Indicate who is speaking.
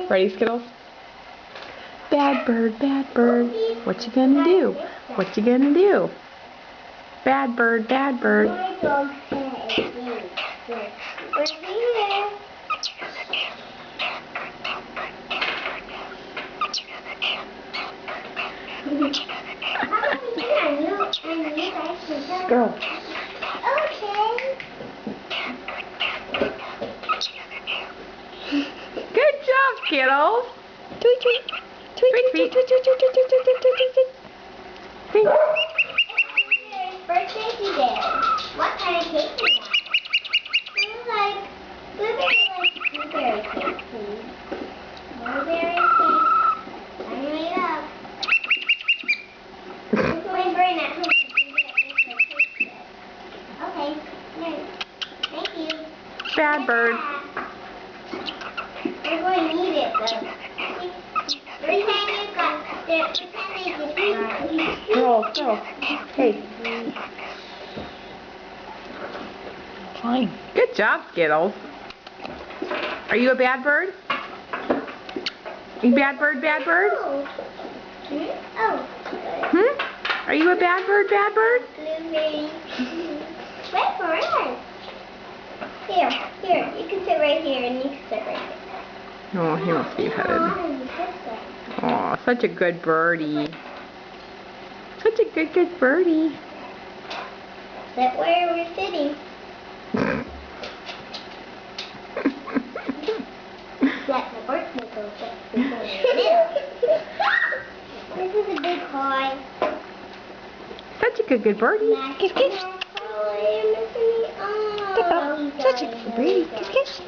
Speaker 1: Ready, Skittles? Bad bird, what you gonna do? What you gonna do? Bad bird, bad bird. Go.
Speaker 2: Okay.
Speaker 1: Good job, Skittles. Tweet, tweet. Tweet, tweet. Tweet.
Speaker 2: Birthday today. What kind of cake do you want? Blueberry cake, please. Blueberry cake. I'm made up. My brain at home to do that. Okay. Thank you.
Speaker 1: Bad bird.
Speaker 2: We're going to need it though. Pretend you got it. Pretend you just
Speaker 1: Girl. Hey. Fine. Good job, Skittles. Are you a bad bird? You bad bird? Are you a bad bird?
Speaker 2: Blueberry. Wait for it. Here. You can sit right here and you can sit right here.
Speaker 1: Oh, he must be headed. Oh, such a good birdie. Such a good birdie.
Speaker 2: Sit where we're sitting. Let the birthday go This is a big pie.
Speaker 1: Such a good birdie. Kiss, kiss.
Speaker 2: Oh,
Speaker 1: Such a good birdie. Kiss, kiss.